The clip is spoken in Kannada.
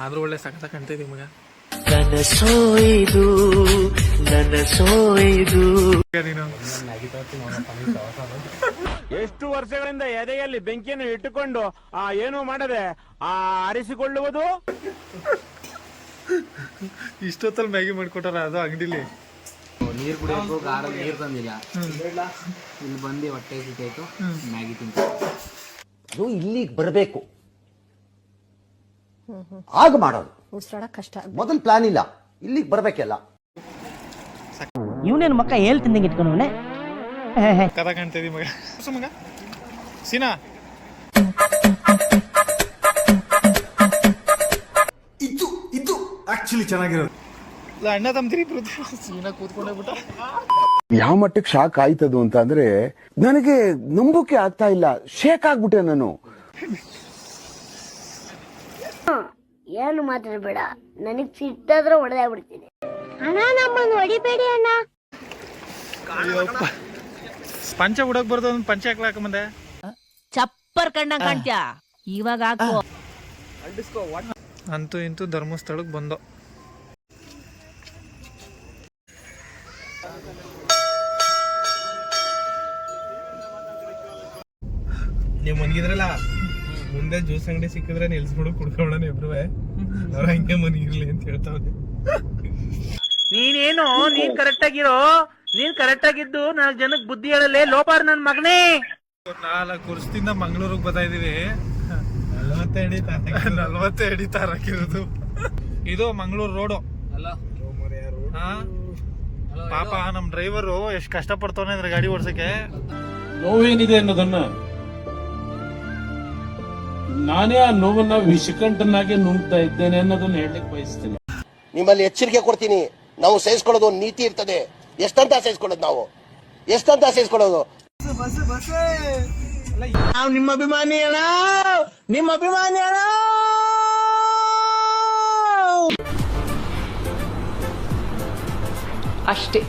ಆದ್ರೂ ಒಳ್ಳೆ ಸಖತ ಕಾಣ್ತಿದ್ವಿ ಮಗ. ನನಸೋಯ್ದು ನೀನು ಎಷ್ಟು ವರ್ಷಗಳಿಂದ ಎದೆಯಲ್ಲಿ ಬೆಂಕಿಯನ್ನು ಇಟ್ಟುಕೊಂಡು ಏನು ಮಾಡದೆ ಆರಿಸಿಕೊಳ್ಳುವುದು. ಇಷ್ಟೊತ್ತಲ್ಲಿ ಮ್ಯಾಗಿ ಮಾಡ್ಕೊಟಾರ ಅದು ಅಂಗಡಿಲಿ. ನೀರ್ ಕುಡಿಯೋಕು ಗಾರಲ್ಲಿ ನೀರ್ ತಂದಿಲ್ಲ, ಇಲ್ಲಿ ಬಂದು ಹೊಟ್ಟೆ ಸಿಕ್ಕಾಯ್ತು, ಮ್ಯಾಗಿ ತಿಂತ. ಅದು ಇಲ್ಲಿಗೆ ಬರಬೇಕು, ಆಗ ಮಾಡೋದು. ಕಷ್ಟ. ಮೊದಲು ಪ್ಲಾನ್ ಇಲ್ಲ, ಇಲ್ಲಿಗೆ ಬರ್ಬೇಕೆಲ್ಲ. ಇವನೇನು ಮಕ್ಕ ಹೇಳ್ತಿದ್ದಂಗೆ ಇಟ್ಕೊಂಡವನೆ ಕದ ಕಾಣ್ತಿದ್ವಿ ಮಗ. ಮಗ ಸೀನಾ ಇದು ಆಕ್ಚುಲಿ ಚೆನ್ನಾಗಿರೋದು. ಅಣ್ಣ ತಮ್ದಿರಿ ಸೀನಾ ಕೂತ್ಕೊಂಡೇ ಬಿಟ್ಟ. ಯಾವ ಮಟ್ಟಕ್ಕೆ ಶಾಕ್ ಆಯ್ತದು ಅಂತ ಅಂದ್ರೆ ನನಗೆ ನಂಬೋಕೆ ಆಗ್ತಾ ಇಲ್ಲ. ಶೇಕ್ ಆಗ್ಬಿಟ್ಟೆ ನಾನು. ಏನು ಮಾತಾಡ್ಬೇಡ, ನನಗ್ ಸಿಟ್ಟಾದ್ರೆ ಹೊಡೆದಾಗ್ಬಿಡ್ತೀನಿ. ಅಣ್ಣ ನಮ್ಮನ್ನು ಹೊಡಿಬೇಡಿ ಅಣ್ಣ. ಪಂಚ ಉಡಕ್ ಬರ್ದು ಒಂದು ಪಂಚ ಹಾಕ್ಲಾಕ ಮುಂದೆ ಚಪ್ಪರ್ ಕಣ್ಣ ಕಾಣ್ತ್ಯಾ ಇವಾಗ ಹಾಕು. ಅಂತೂ ಇಂತೂ ಧರ್ಮಸ್ಥಳಕ್ಕೆ ಬಂದೋ. ನೀವು ಮನ್ಗಿದ್ರಲ್ಲ, ಮುಂದೆ ಜ್ಯೂಸ್ ಅಂಗಡಿ ಸಿಕ್ಕಿದ್ರೆ ನಿಲ್ಸ್ಬಿಡು, ಕುಡ್ಕೊಳ್ಳೋಣ ಇಬ್ರು. ಅವ್ರ ಹಂಗೆ ಮನ್ಗಿರ್ಲಿ ಅಂತ ಹೇಳ್ತಾವ್ರೆ. ನೀನೇನು ನೀನ್ ಕರೆಕ್ಟ್ ಆಗಿರೋ, ನೀನ್ ಕರೆಕ್ಟ್ ಆಗಿದ್ದು 4 ಜನಕ್ಕೆ ಬುದ್ಧಿ ಹೇಳಲೇ ಲೋಪಾರ್ ನನ್ ಮಗನೇ. 4 ವರ್ಷದಿಂದ ಮಂಗಳೂರಿಗೆ ಬರ್ತಾ ಇದೀವಿ. 40 ಅಡಿ ತಾರಾಕಿರೋದು ಇದು ಮಂಗಳೂರು ರೋಡು. ಪಾಪ ನಮ್ ಡ್ರೈವರು ಎಷ್ಟು ಕಷ್ಟ ಪಡ್ತಾವನೆ ಅಂದ್ರೆ ಗಾಡಿ ಓಡ್ಸಕ್ಕೆ. ನೋವೇನಿದೆ ಅನ್ನೋದನ್ನ ನಾನೇ ಆ ನೋವನ್ನ ವಿಷಕಂಠನಾಗೆ ನುಂಗ್ತಾ ಇದ್ದೇನೆ ಅನ್ನೋದನ್ನ ಹೇಳಲಿಕ್ಕೆ ಬಯಸ್ತೇನೆ. ನಿಮ್ಮಲ್ಲಿ ಎಚ್ಚರಿಕೆ ಕೊಡ್ತೀನಿ, ನಾವು ಸಹಿಸ್ಕೊಳ್ಳೋದು ಒಂದು ನೀತಿ ಇರ್ತದೆ. ಎಷ್ಟಂತ ಸಹಿಸ್ಕೊಳ್ಳೋದು, ನಾವು ಎಷ್ಟಂತ ಸಹಿಸ್ಕೊಳ್ಳೋದು. ನಾವು ನಿಮ್ಮ ಅಭಿಮಾನಿ ಅಣ್ಣ, ನಿಮ್ಮ ಅಭಿಮಾನಿ ಅಣ್ಣ. ಅಷ್ಟೇ.